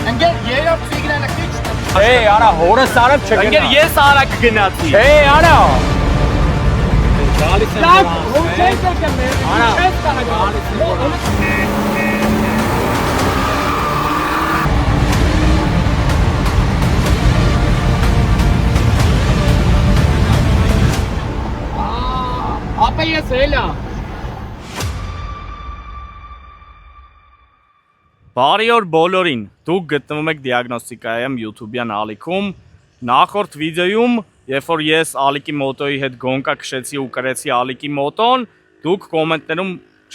Ընկեր երրորդ սիգնալը քիչ է։ Hey, արա, հորս արებ չգնա։ Ընկեր ես արագ գնացի։ Hey, արա։ Գալիս եմ։ Լավ, ո՞ւմ չես եկել։ Արա, չես կարող։ Ապա ես հելա։ Բարի օր բոլորին, դուք գտնվում եք Դիագնոստիկայեմ YouTube-յան ալիքում։ Նախորդ վիդեոյում, երբ որ ես ալիքի մոտոյի հետ գոնկա քշեցի ու կրեցի ալիքի մոտոն, դուք կոմենտներում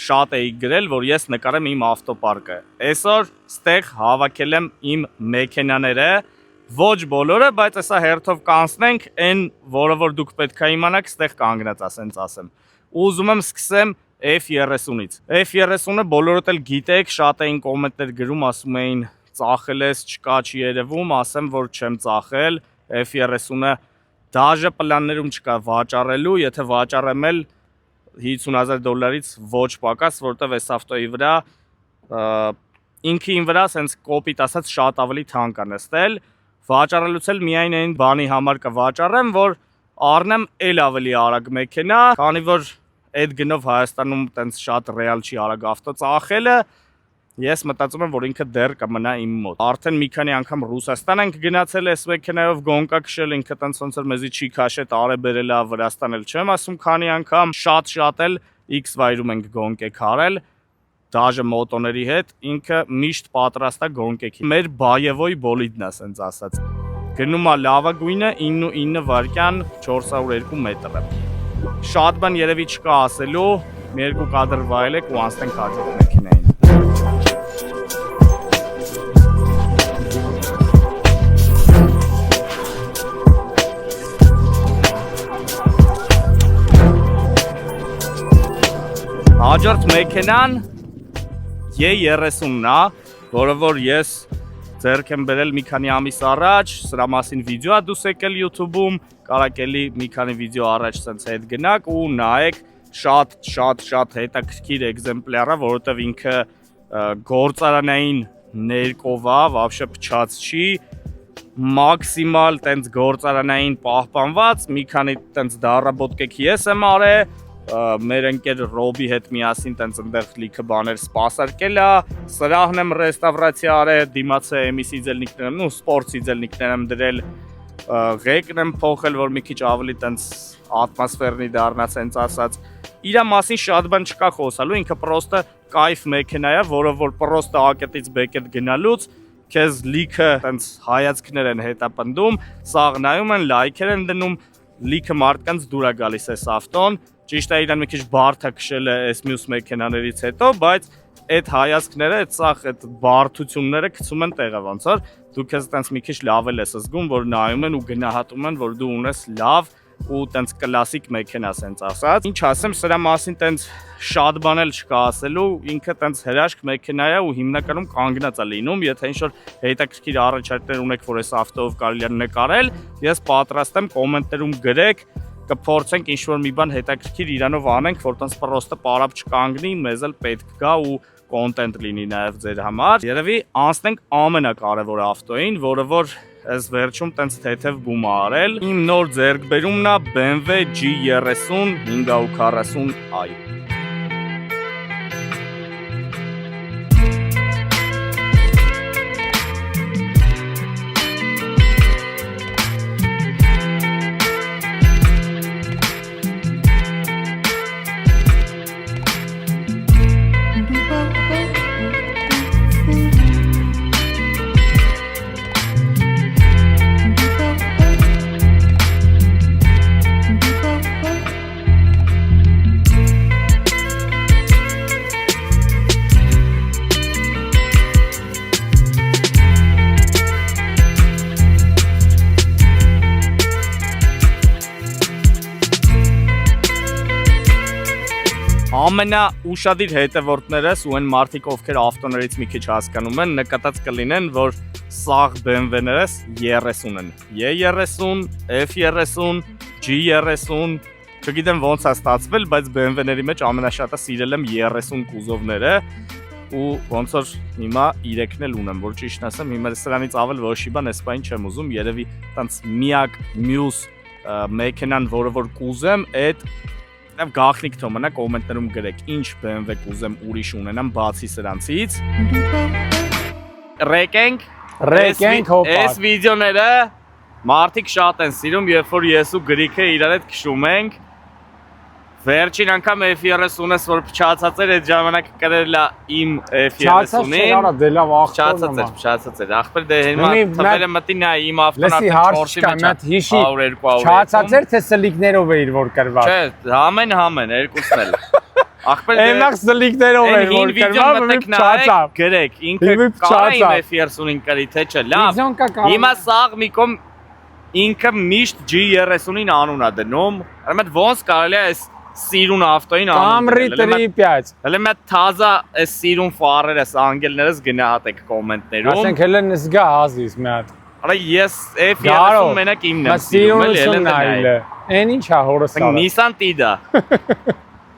շատ էիք գրել, որ ես նկարեմ իմ ավտոպարկը։ Այսօր ստեղ հավաքել եմ իմ մեքենաները, ոչ բոլորը, բայց հեսա հերթով կանցնենք, այն որը որ դուք պետք է իմանաք, ստեղ կանգնած ասենց ասեմ։ Ուզում եմ սկսեմ F30-ից։ F30-ը բոլորդ էլ գիտեք, շատ էին կոմենտներ գրում, ասում էին ծախել ես, չկա, չի երևում, ասեմ, որ չեմ ծախել, F30-ը դաժե պլաններում չկա վաճառելու, եթե վաճառեմ էլ $50,000-ից ոչ պակաս, որտեվ այս ավտոյի վրա ինքին վրա սենց կոպիտ ասած շատ ավելի թանկ է նստել, վաճառելուց էլ միայն այն բանի համար կվաճառեմ, որ առնեմ էլ ավելի արագ մեքենա, քանի որ այդ գնով Հայաստանում տենց շատ ռեալ չի արագ ավտո ծախելը, ես մտածում եմ, որ ինքը դեռ կմնա իմ մոտ։ Արդեն մի քանի անգամ Ռուսաստան ենք գնացել այս մեքենայով գոնկա քշել, ինքը տենց ոնց որ մեզի չի քաշել, արե բերել է Վրաստան էլ չեմ ասում քանի անգամ, շատ էլ X վայրում ենք գոնկեք արել, դաժե մոտոների հետ, ինքը միշտ պատրաստ է գոնկեքի։ Մեր բայևոյ բոլիդն է ասենց ասած։ Գնում է լավագույնը 9.9 վայրկյան 402 մետր է։ Շատ բան երևի չկա ասելու, մի երկու կադր վայելեք ու անցնենք հաջորդ մեքենային։ Հաջորդ մեքենան E30-ն է, որը որ ես ձեռք եմ բերել մի քանի ամիս առաջ, սրա մասին վիդեո է դուս եկել YouTube-ում, կարակ էլի մի քանի վիդեո առաջ սենց հետ գնաք ու նայեք, շատ հետաքրքիր էգզեմպլյար է, որովհետև ինքը գործարանային ներկով է, вообще փչած չի, մաքսիմալ տենց գործարանային պահպանված, մի քանի տենց դարաբոտկեք ես եմ արել, մեր ընկեր Ռոբի հետ միասին տենց ընդեղ լիքը բաներ սպասարկել է, սրահն եմ ռեստավրացիա արել, դիմացը էմի սիձելնիկներ եմ, սպորտ սիձելնիկներ եմ դրել, ղեկն եմ փոխել, որ մի քիչ ավելի տենց ատմոսֆերնի դառնա սենց ասած։ Իրա մասին շատ բան չկա խոսալու, ինքը պրոստը կայֆ մեքենա է, որը որ պրոստը ակետից բեկետ գնալուց քեզ լիքը տենց հայացքներ են հետապնդում, սաղ նայում են, լայքեր են դնում, լիքը մարդկանց դուր է գալիս այս ավտոն, ճիշտ է իրան մի քիչ բարդ է քշել է այս մյուս մեքենաներից հետո, բայց այդ հայացքները, այդ սաղ այդ բարդությունները գցում են տեղը ոնց որ դու քեզ տենց մի քիչ լավ ես զգում, որ նայում են ու գնահատում են, որ դու ունես լավ ու տենց կլասիկ մեքենա սենց ասած։ Ինչ ասեմ, սրա մասին տենց շատ բան էլ չկա ասելու, ինքը տենց հրաշք մեքենա է ու հիմնականում կանգնած է լինում, եթե ինչ-որ հետաքրքիր առաջարկներ ունեք, որ այս ավտոով կարելի է նկարել, ես պատրաստ եմ, կոմենտներում գրեք, կփորձենք ինչ-որ մի բան հետաքրքիր իրանով անենք, որ տենց պրոստը պարապ չկանգնի, մեզ էլ պետք գա ու կոնտենտ լինի նաև ձեր համար։ Երևի անցնենք ամենակարևոր ավտոյին, որը որ այս վերջում տենց թեթև բում է արել։ Իմ նոր ձեռքբերումն է BMW G30 540i։ Ամենաուշադիր հետևորդներս ու այն մարդիկ, ովքեր ավտոներից մի քիչ հասկանում են, նկատած կլինեն, որ սաղ BMW-ներս 30 են։ E30, F30, G30, Չգիտեմ ոնց է ստացվել, բայց BMW-ների մեջ ամենաշատը սիրել եմ 30 կուզովները ու ոնց որ հիմա 3-ն էլ ունեմ, որ ճիշտ ասեմ, հիմա սրանից ավել ոչ մի բան էսպայն չեմ ուզում, երևի տենց միակ մյուս մեքենան, որը որ կուզեմ, այդ գաղտնիք թողնա կոմենտներում գրեք, ինչ BMW կուզեմ ուրիշ ունենամ բացի սրանցից։ Ռեկենք հոպա։ Այս վիդեոները մարդիկ շատ են սիրում, երբ որ ես ու Գրիքը իրար հետ քշում ենք։ Վերջին անգամ F30-ս որ փչացած էր, այդ ժամանակ կրել է իմ F30-ին։ Փչացած էր, ախպեր դե հիմա թվերը մտի նա իմ ավտոն արդեն 4-ի մեջ 100-200։ Չացած էր թե սլիկներով էր որ կրված։ Չէ, ամեն երկուսն էլ։ Ախպեր դե Այնախ սլիկներով էր որ կրված, մի փչացավ։ Գրեք, ինքը կարա իմ F30-ին կրի, թե չէ, լավ։ Հիմա սաղ մի կողմ ինքը միշտ G30-ին անուն է դնում, այդ ոնց կարելի է այս սիրուն ավտոին Camry 3.5 Հələ մե թազա այս սիրուն ֆարերը, անգելներս գնահատեք կոմենտներում։ Ասենք հələ նզգա հազիս մի հատ։ Արա ես F30 մենակ իմն եմ սիրում, սիրուն նայելը։ Այն ինչ է հորս արա։ Nissan Tida։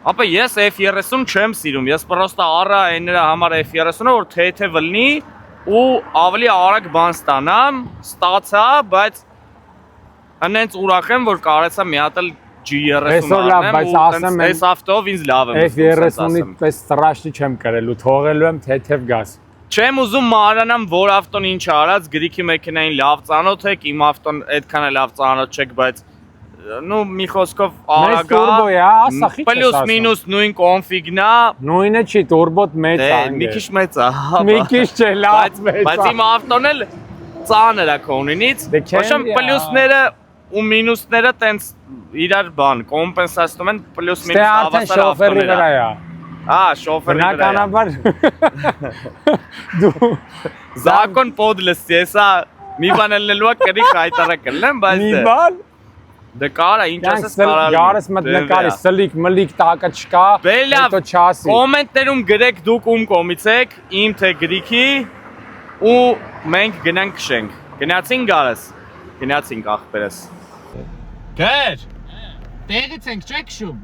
Ապա ես F30 չեմ սիրում, ես պրոստա արա այնրա համար F30-ը որ թեթև լինի ու ավելի արագ բան ստանամ, ստացա, բայց անենց ուրախ եմ որ կարեցա մի հատ էլ G30 անեմ, այս ավտով ինձ լավ եմ F30-ի պես սրաշտի չեմ կրելու, թողելու եմ թեթև գազ։ Չեմ ուզում մանրանամ, որ ավտոն ինչ արած, Գրիքի մեքենային լավ ծանոթ եք, իմ ավտոն այդքան էլ լավ ծանոթ չեք, բայց նու մի խոսքով արագ է, պլյուս մինուս նույն կոնֆիգն է։ Նույնը չի, տուրբոտ մեծ է։ Մի քիչ մեծ է։ Մի քիչ չէ, լավ մեծ է։ Բայց իմ ավտոն էլ ծանր է քոնինից, ոչմ պլյուսները ու մինուսները տենց իրար բան կոմպենսացնում են պլյուս մինուս հավասար ավտոները։ Շոֆերի վրա է։ Բնականաբար դու Zakon podlesti, եսա մի բան ելնելու է կրի հայտարարել եմ, բայց մի բան դե կարա ինչ ասես կարալ։ Գարս մտ նկարի սլիկ մլիկ տակը չկա, հետո չասի։ Կոմենտներում գրեք դուք ում կողմից եք, իմ թե Գրիքի ու մենք գնանք քշենք։ Գնացինք Գարս։ Գնացինք ախպերս։ Գեր։ Տեղից ենք չեք շում։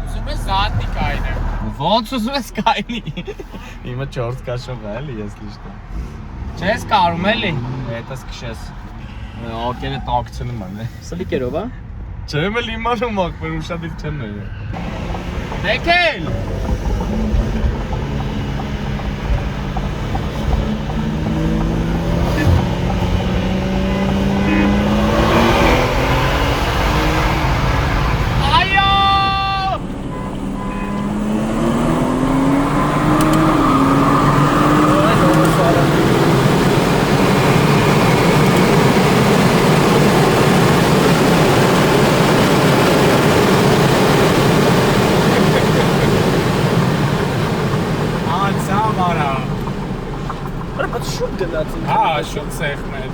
Ուզում ես զատնի կայնեմ։ Ոնց ուզում ես կայնի։ Իմը 4 կաշով է էլի ես լիշտը։ Չես կարում էլի։ Հետս քշես։ Ակերը տակցնում եմ։ Սլիկերով, հա։ Չեմ էլ իմանում ախպեր ուշադիր չեմ նայում։ Դեկել։ Շուտ սեղներ,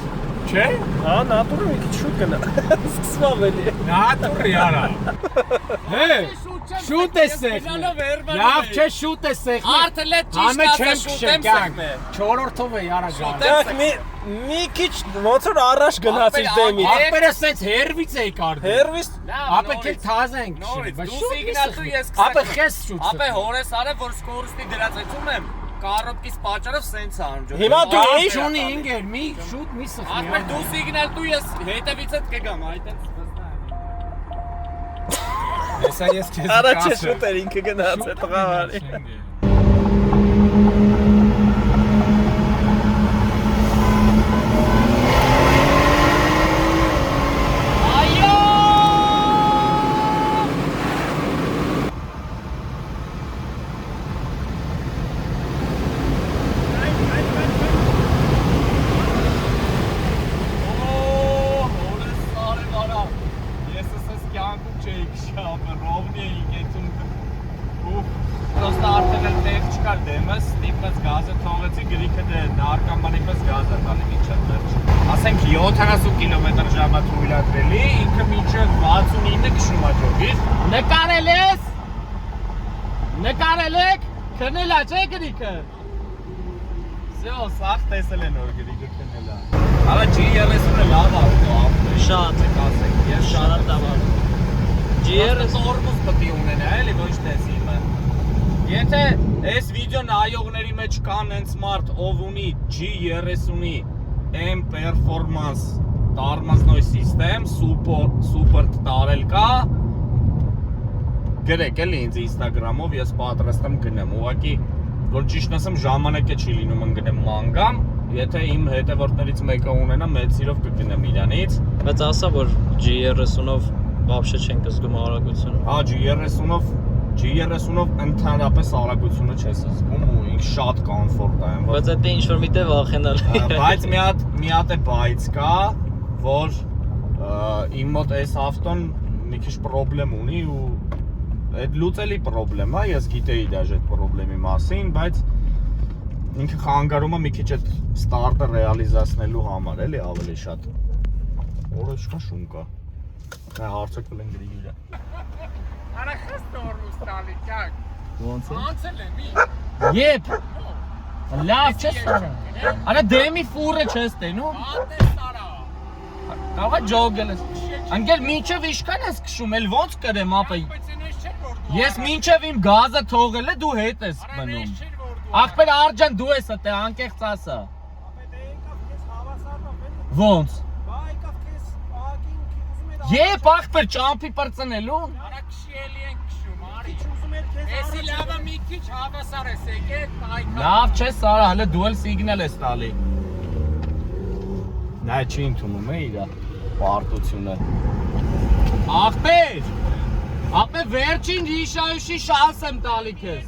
չէ? Հա, նատուրը մի քիչ շուտ գնա, սկսվավ էլի։ Նատուրի արա։ Հե, շուտ է սեղն։ Լավ չէ շուտ է սեղն։ Արդել է ճիշտ ասա շուտ եմ սեղնը։ Չորորդով է արա գան։ Դեք մի քիչ ոնց որ առաջ գնացիր դեմից։ Ապերը սենց հերվից էի կարդի։ Հերվից։ Ապը քել թազենք չի, բայց դու սիգնալ ես ապը խես շուտ։ Ապե հորես արա որ սկորստի դրածեցում եմ։ Կարոպկից պատճառով սենց անջո։ Հիմա դու ինչ ունի ինգեր, մի շուտ մի սխմի։ Ախպեր դու սիգնալ դու ես հետևից հետ կգամ, այդտենց Հեսա ես քեզ առաջ շուտ էր ինքը գնաց է տղավարի։ Պրոստա արդեն էլ տեղ չկար դեմս, ստիպված գազը թողեցի, Գրիքը դե նարկամանի պես գազ է տանի մինչև վերջ։ Ասենք 70 կմ/ժ թույլատրելի, ինքը մինչև 69 քշում է ջոկից։ Նկարել ես։ Նկարել եք։ Քնել է չէ Գրիքը։ Всё, սաղ տեսել են որ Գրիքը քնել է։ Արա G30-ը լավ ավտո, շատ է ասենք, ես շատ լավ։ GR-ը տորմուզ պետք է ունենա, էլի ոչ թե սիմը։ Եթե այս վիդեո նայողների մեջ կան այն smart ով ունի G30-ի M performance տормозной system, super տարել կա, գրեք էլի ինձ Instagram-ով, ես պատրաստ եմ գնեմ, ուղղակի որ ճիշտ ասեմ ժամանակը չի լինում ընկնեմ մանգամ, եթե իմ հետևորդներից մեկը ունենա մեծ սիրով կգնեմ իրանից։ Բայց ասա որ G30-ով вообще չենք զգում արագությունը։ Հա G30-ով ընդհանրապես արագությունը չես զգում ու ինքը շատ կոմֆորտ է։ Բայց դա ինչ որ միտեղ վախենալ։ Բայց մի հատ է բայց կա, որ իմ մոտ այս ավտոն մի քիչ խնդրեմ ունի ու այդ լուծելի խնդրեմ է, ես գիտեի դաժե այդ խնդրեմի մասին, բայց ինքը խանգարում է մի քիչ այդ ստարտը ռեալիզացնելու համար, էլի ավելի շատ։ Որը ինչքան շուն կա։ Դա հարցը կլեն գրի գիրա։ Արա խստոր ուստալի կակ։ Ոնց է։ Անցել եմ ի։ Եփ։ Լավ չես արա։ Արա դեմի ֆուրը չես տենում։ Անտես արա։ Կարող է ջոգել ես։ Անգել մինչև ինչքան ես քշում, էլ ոնց կրեմ ապա։ Բայց այնպես չէ որ դու։ Ես մինչև իմ գազը թողել է դու հետ ես մնում։ Ախպեր Արջան դու ես դե անկեղծ ասա։ Ոնց։ Եփ ախպեր ճամփի պրծնելու։ Արա քշի էլի են քշում, արի։ Էսի լավը մի քիչ հավասար ես եկեք, այքա։ Լավ չես արա, հələ դու էլ սիգնալ ես տալի։ Նա չի ընդունում է իրա պարտությունը։ Ախպեր։ Ապե վերջին հիշայուշի շանս եմ տալի քեզ։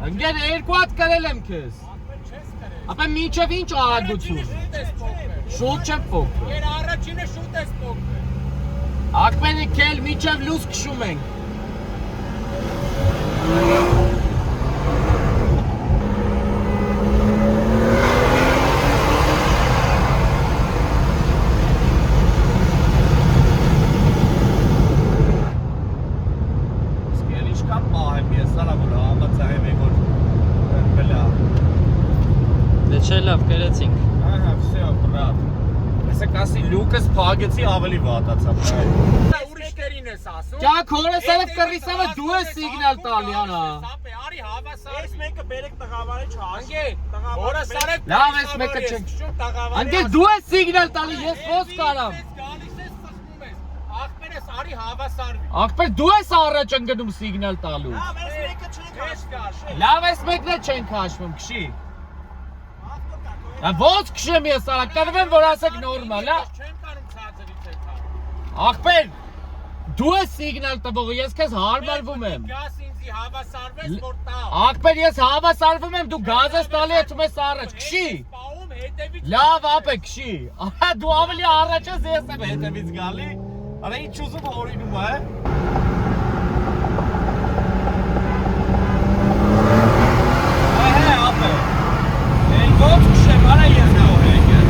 Ընկեր երկու հատ կրել եմ քեզ։ Ապե մինչև ինչ արագություն։ Շուտ չեմ փոքր։ Եր առաջինը շուտ ես փոքր։ Ախպերի քել մինչև լույս քշում ենք։ Դե չէ լավ կերեցինք։ Ահա, всё, брат։ Այսա կասի լուկս փագեցի ավելի վատացավ։ Դա ուրիշներին ես ասում։ Ճակ հորեսարը կռիսավը դու ես սիգնալ տալի արա։ Սապե, արի հավասար։ Ես մեկը բերեք տղավարի Անգե, հորեսարը Լավ ես մեկը չենք։ տղավարի։ Անգել դու ես սիգնալ տալի, ես ոնց կարամ։ Գալիս ես սխում ես։ Ախպերս արի հավասարվի։ Ախպեր դու ես առաջ ընկնում սիգնալ տալու։ Լավ ես մեկը չենք հաշվում։ Լավ ես մեկն է չենք հաշվում, քշի։ Ոնց քշեմ ես արա, կրվեմ որ ասեք նորմալ, հա։ Չեմ կարում ցածրից է տալ։ Ախպեր դու ես սիգնալ տվողը, ես քեզ հարմարվում եմ։ Գաս ինձի հավասարվես որ տա։ Ախպեր ես հավասարվում եմ, դու գազ ես տալի եթում ես առաջ, քշի։ Պաում հետևից։ Լավ ապե քշի։ Ահա դու ավելի առաջ ես, ես եմ հետևից գալի։ Արա ինչ ուզում օրինում է։ Ահա ապե։ Эй, ոնց քշեմ, արա ես գող եկել։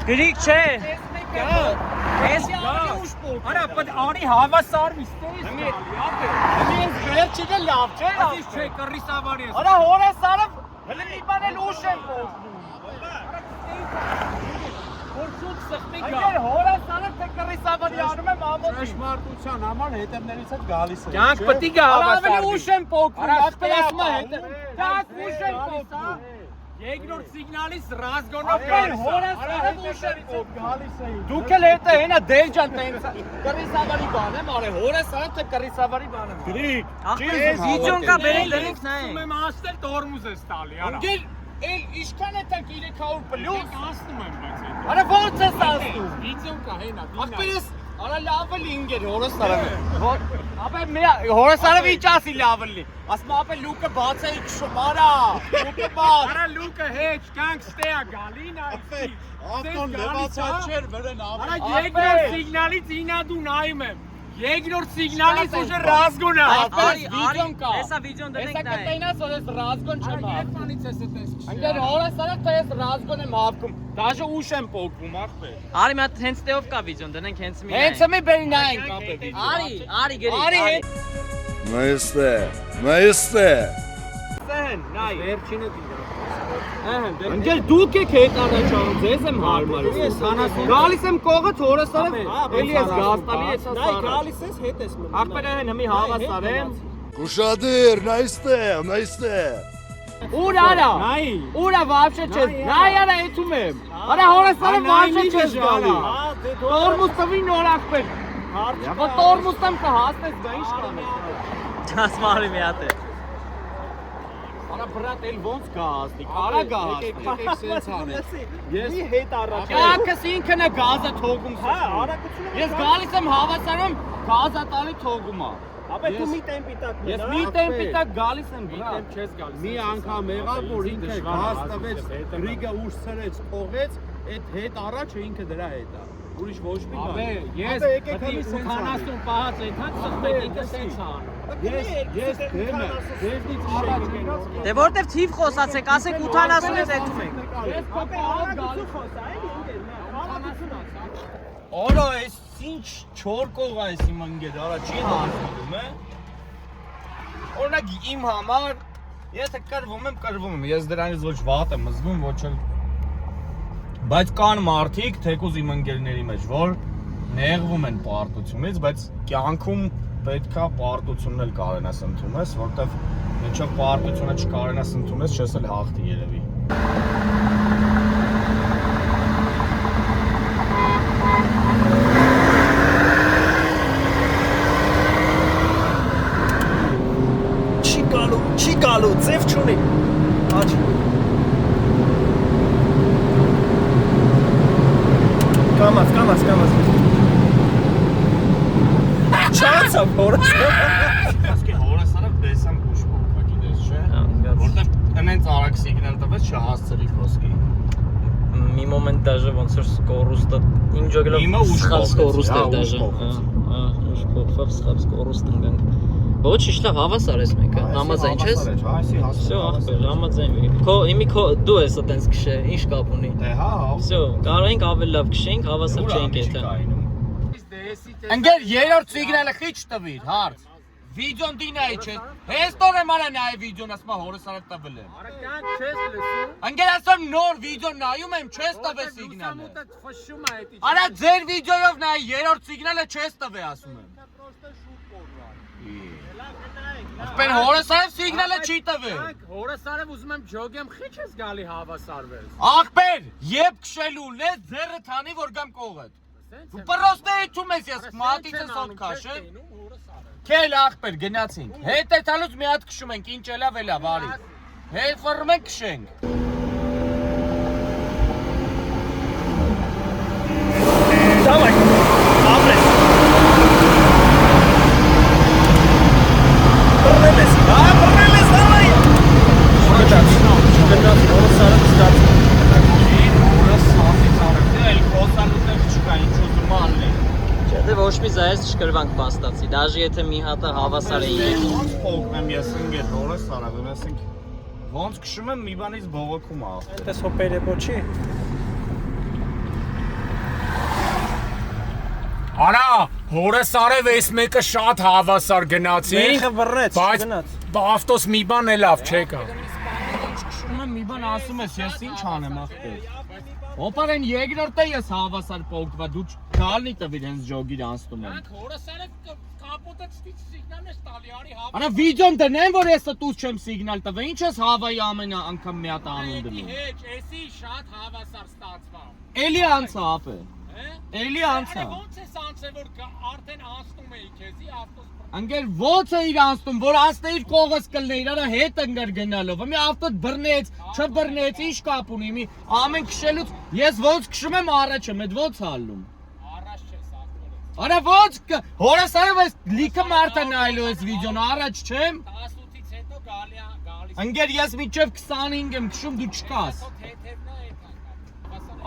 Գրիկ չէ։ Արա պդ արի հավասարվի ստես։ Ես վերջինը լավ չէ։ Ասես չէ կռիսավարի ես։ Արա հորեսարը հələ մի բան էլ ուշ եմ փոխում։ Որ շուտ սխմի գա։ Անգեր հորեսարը թե կռիսավարի անում եմ ամոթի։ Ճշմարտության համար հետևներից հետ գալիս է։ Կյանք պետք է Արա հավասարվի։ ավելի ուշ եմ փոխում, Արա ասել ասում է հետը։ Դակ ուշ եմ Գալիս ա։ փոխում։ Երկրորդ սիգնալից ռազգոնով Ապեր գալիս ա։ հորեսարը ուշ եմ փոխում։ Գալիս է։ Դուք էլ հետը հենա դեր ջան տենց կռիսավարի բան եմ արել, հորեսարը թե կռիսավարի բան եմ։ Գրիկ։ Ախպեր վիդեոն կա բերեք դրեք նայեք։ Ասում եմ ասել տորմուզ ես տալի, արա։ Անգել էլ ինչքան է տակ 300 պլյուս։ Ասում եմ բայց հետո։ Արա ոնց ես ասում։ Վիդեոն կա հենա, Ախպեր ես արա լավ է լինգեր հորեսարը։ Ապե մի հորեսարը ինչ ասի լավ է լի։ Ասում ապե լուկը բաց է քշում, արա։ Լուկը բաց։ Արա լուկը հեչ, կյանք ստեա գալին այստեղ։ Ավտոն լեվացած չէր վրան Արա ավելի։ երկրորդ սիգնալից ինա դու նայում եմ։ Երկրորդ սիգնալից ուժը ռազգոն է հապես, վիդյոն կա։ Հեսա վիդյոն դնենք Հեսա նայ։ կտայնաս, որ ես ռազգոն չեմ հապում։ Երբանից ես էտես քշի։ Անգեր հորս արակ, թե ես ռազգոն եմ հապում, դաժը ուշ եմ պոկվում, ախպեր։ Արի մի հատ հենց տեով կա վիդյոն դնենք հենց մի։ Հենց մի բերի նայենք ապե վիդյոն։ Արի գերի։ Արի Maestro. Սեն, նայ։ Վերջինը դիրա։ Անգեր դուք եք հետ առաջանում, ձեզ եմ հարմարում։ Ես 70 գալիս եմ կողը թորեսարը, էլի ես գաստալի ես ասարը։ Նայ գալիս ես հետ ես մնում։ Ախպեր այն մի հավասարեմ։ Кушадыр, наисте. Ուր արա։ Նայ։ Ուրա вообще չես։ Նայ արա եթում եմ։ Արա հորեսարը вообще չես գալի։ Տորմուս տվի նոր ախպեր։ Յա տորմուս տամ կհասնես, դա ինչ կանես։ Չասմարի մի հատ է։ Արա բրատ էլ ոնց գազնի, արա գազ։ Եկեք սենց անես։ Ես մի հետ առաջ։ Կակս ինքն է գազը թողում։ Հա, արագությունը։ Ես գալիս եմ հավասարում, գազը տալի թողում է։ Ապա դու մի տեմպի տակ մնա։ Ես մի տեմպի տակ գալիս եմ, բրա։ Մի տեմպ չես գալիս։ Մի անգամ եղավ, որ ինքը գազ տվեց, գրիգը ուշ ցրեց, թողեց, այդ հետ առաջը ինքը դրա հետ է։ Ուրիշ ոչ մի բան։ Ապա ես պետք է 80 պահած այդքան ծխմեք ինքը սենց անում։ Ես դեմ եմ, դերնից առաջ գնաց։ Դե որտեվ թիվ խոսացեք, ասեք 80-ից էթում ենք։ Ես կապա գալու խոսա, էլի ինքեր, Արա, այս ինչ չոր կող է այս իմ ընկեր, արա չի հարցնում է։ Օրինակ իմ համար եթե կրվում եմ, ես դրանից ոչ վատ եմ զգում, ոչ էլ բայց կան մարդիկ, թեկուզ իմ ընկերների մեջ, որ նեղվում են պարտությունից, բայց կյանքում պետքա պարտությունն էլ կարենաս ընդունես, որտեվ մինչև պարտությունը չկարենաս ընդունես, չես էլ հաղթի երևի։ Չի գալու, ձև չունի։ Աչ։ Կամաց։ Չանցավ հորս։ Ասկե հորսարը բեսամ ուշ փոքա, գիտես չէ։ Որտեվ տնենց արագ սիգնալ տվեց չհասցրի խոսքի։ Մի մոմենտ դաժե ոնց որ սկորուստը ինչ ջոգելով սխալ սկորուստ էր դաժե։ Ուշ փոխվավ սխալ սկորուստ ընկանք։ Ոչ իշտա հավասար ես մեկը, համաձայն չես։ Всё, ախպեր, համաձայն մի։ Քո դու ես այտենց քշե, ինչ կապ ունի։ Դե հա։ Всё, կարող ենք ավելի լավ քշենք, հավասար չենք եթե։ Ընկեր երրորդ սիգնալը խիչ տվիր, հարց։ Վիդեոն դինայի չէ։ Հեստոր եմ արա նայ վիդեոն, ասма հորս արած տվել եմ։ Արա կյանք չես լսում։ Ընկեր ասում նոր վիդեո նայում եմ, չես տվել սիգնալը։ Խշում է էդի։ Արա ձեր վիդեոյով նայ երրորդ սիգնալը չես տվել, ասում եմ։ Ախպեր հորսարև սիգնալը չի տվել։ Հորսարև ուզում եմ ջոգեմ, խիչ ես գալի հավասարվես։ Ախպեր, եբ քշելու լես ձեռը թանի, որ գամ կողդ։ Դու պրոստը էթում ես ես, մատիցս ոտ քաշը։ Քել ախպեր, գնացինք։ Հետ է թալուց մի հատ քշում ենք, ինչ էլավ էլավ, արի։ Հետ ֆռում ենք քշենք։ Դավայ, ապրես։ Բռնելես, դավայ։ Գնաց, հորսարը ստաց։ Դե ոչ մի զայես չկրվանք պաստացի, դաժե եթե մի հատը հավասար էին։ Ոնց փոխում ես ընկեր, հորս արավ, ասենք ոնց քշում եմ մի բանից բողոքում ա։ Դες հոպերը ոչի։ Արա, հորս արև էս մեկը շատ հավասար գնացի։ Մեկը վռեց, գնաց։ Բայց ավտոս մի բան է լավ չեկա։ Քշում եմ մի բան ասում ես, ես ինչ անեմ ախպեր։ Օպարեն երկրորդը ես հավասար պոկվա, դու գալնի տվիր հենց ջոգիր անցնում եմ։ Հորսարը կապոտը ստիչ սիգնալն ես տալի, արի հավասար։ Արա վիդեոն դնեմ, որ ես տուս չեմ սիգնալ տվել, ինչ ես հավայի ամեն անգամ մի հատ անում դնում։ Հեչ, էսի շատ հավասար ստացվա։ Էլի անցա ապե։ Էլի անցա։ Ոնց ես անցել, որ արդեն անցնում էի քեզի ավտոս։ Անգեր ոնց է իր անցնում, որ անցնեիր կողս կլներ, արա հետ ընկեր գնալով։ Մի ավտոտ բռնեց, չբռնեց, ինչ կապ ունի, մի ամեն քշելուց ես ոնց քշում եմ առաջ եմ, այդ ոնց հալնում։ Առաջ չես ախորից։ Արա ոնց հորասարով ես լիքը մարդը նայելու ես վիդեոն, առաջ չեմ։ 18-ից հետո գալիս։ Անգեր ես մինչև 25 եմ քշում, դու չկաս։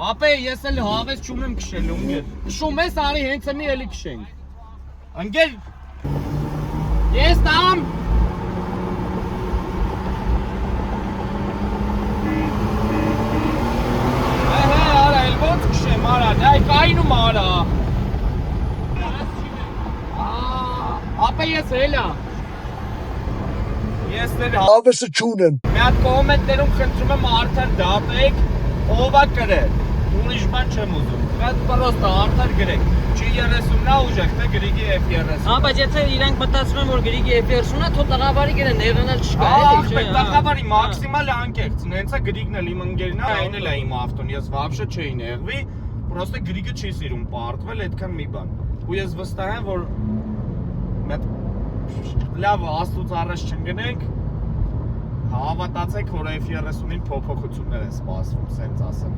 Ապե ես էլ հավես չունեմ քշելու, ընկեր։ Քշում ես, արի հենց մի էլի քշենք։ Ընկեր Ես տամ Արա, էլ ոնց քշեմ, արա, դայ կայնում արա Ապա ես հելա Ես դեր Ավեսը չունեմ։ Մի հատ կոմենտներում խնդրում եմ արդար դատեք, ով է գրել, ուրիշ բան չեմ ուզում, հատ պրոստը արդար գրեք, G30-ն է ուժեք, թե գրիգի F30 Հա, բայց եթե իրանք մտածում են, որ գրիգի F30-ն է, թո տղավարի գրեն, եղանալ չկա, Ահ, տղավարի մաքսիմալ անկեղծ, նենց է գրիգն էլ իմ ընկերն է, այն էլ է իմ ավտոն, ես վաբշե չէի նեղվի, պրոստը գրիգը չի սիրում պարտվել, այդքան մի բան, ու ես վստահ եմ, որ լավ աստուց առաջ չընկնենք, հավատացեք, որ F30-ին փոփոխություններ են սպասվում, սենց ասեմ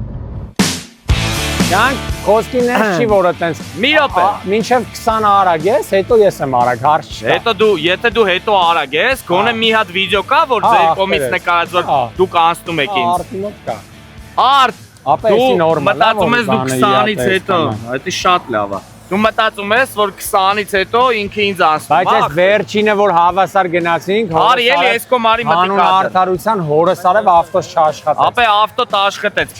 Յանք, խոսքին ես չի, որ այտենց Մի րոպե մինչև 20 արագ ես, հետո ես եմ արագ, հարց չկա Հետո եթե դու հետո արագ ես, գոնե մի հատ վիդեո կա, որ ձեր կողմից նկարած որ դուք անցնում եք ինձ Արտի մոտ կա Արդ, Ապա էսի նորմալ է, մտածում ես դու 20-ից հետո, դա շատ լավ է Դու մտածում ես, որ 20-ից հետո ինքը ինձ անցնում Բայց այս վերջինը, որ հավասար գնացինք Արի էլի, ես կոմարի մտի Հանուն արդարության հորս արև ավտոս չաշխատեց Ապե ավտոտ աշխատեց,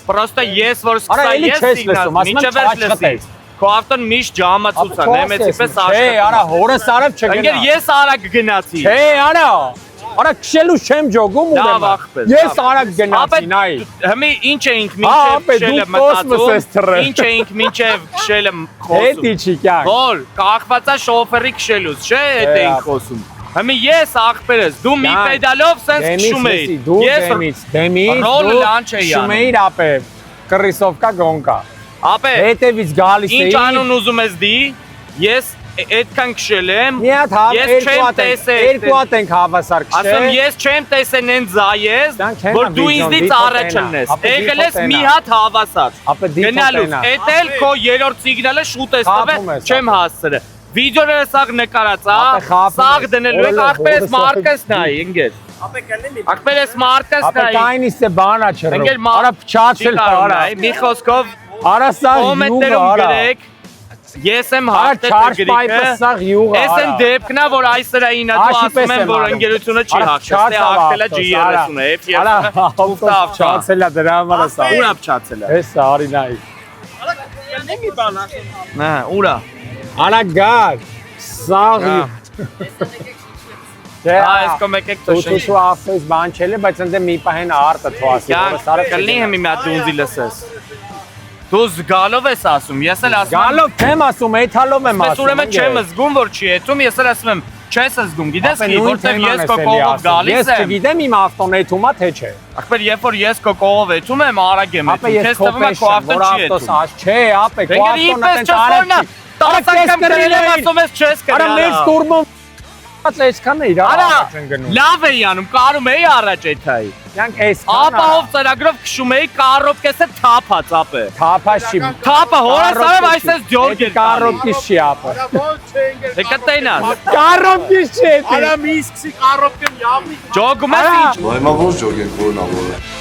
պրոստը ես որ Արա սկսա էլի ես չես սիգնալ, լսում, ասում եմ մինչև ես լսի չաշխատեց Քո ավտոն միշտ ջամացուց է, նեմեցի պես աշխատում Չէ, արա հորս արև չգնա Ընկեր ես արագ գնացի Չէ, արա քշելու չեմ ջոգում Լավ ախպեր Ես արագ գնացի, նայ Հիմի ինչ էինք մինչև քշելը մտածում Ինչ էինք մինչև քշելը խոսում Հետի չի կյանք Որ կախված է շոֆերի քշելուց, չէ, հետ էինք խոսում Հիմի ես ախպերս, դու մի պեդալով սենց քշում էիր Դեմից, ռոլը լանչ էի քշում էիր ապե կռիսովկա գոնկա Ապե հետևից գալիս էի Ինչ անուն ուզում ես դի Ես այդքան քշել եմ Մի հատ երկու հատ ենք հավասար քշել Ասում ես չեմ տեսեն են զայես որ դու ինձնից առաջ ելնես եկել ես մի հատ հավասար գնալուց էդ էլ քո երրորդ սիգնալը շուտ ես տվել չեմ հասցրել վիդեոները սաղ նկարած սաղ դնելու եք ախպերս մարկս նայի ընկեր ախպերս մարկս ապե նայի կայնից է բանա չռում ընկեր արա փչացել արա մի խոսքով արա սա կոմենտներում գրեք Ես եմ հաղթել գրիկը, ես են դեպքն է, որ այս սրայինը դու ասում եմ, որ ընկերությունը չի հաղթել, դե հաղթել է G30-ը, F30-ը, ուստա փչացել է դրա համար սա։ Ուրա փչացել է։ Էս արի նայ։ Նա, ուրա։ Արա գար, սաղի։ Դե այս կոմեկեք տոշեն։ Ու ավտոյից բան չել է, բայց ընդ մի պահեն արտը թվասի, որ սարը կլինի հիմի մի հատ դունձի լսես։ Դու զգալով ես ասում, ես էլ ասում եմ Գալով չեմ ասում, էթալով եմ ասում Ուրեմն չեմ զգում, որ չի էթում, ես էլ ասում եմ չես զգում, գիտես Ki, որտեվ ես քո կողով գալիս եմ Ես չգիտեմ իմ ավտոն էթում է, թե չէ Ախպեր, երբ որ ես քո կողով էթում եմ, արագ եմ էթում, քեզ թվում է քո ավտոն չի էթում Չէ, ապե, քո ավտոնը տենց արագ չի 10 անգամ գրել եմ ասում ես չես գրել Արա մեծ տուրբոն այսքան է իրար առաջ են գնում Լավ էի անում, կարում էի առաջ էթայի Յանք այսքան Ապահով ծրագրով քշում էի կարոպկեսը թափած ապե Թափած չի Թափը հորս արև այսպես ջորգ էր Կարոպկիս չի ապը Դե կտենաս Կարոպկիս չի Արա մի սկսի կարոպկեմ յավնի Ջոգում ես ինչ Վայմա ոնց ջոգ ենք որնավորը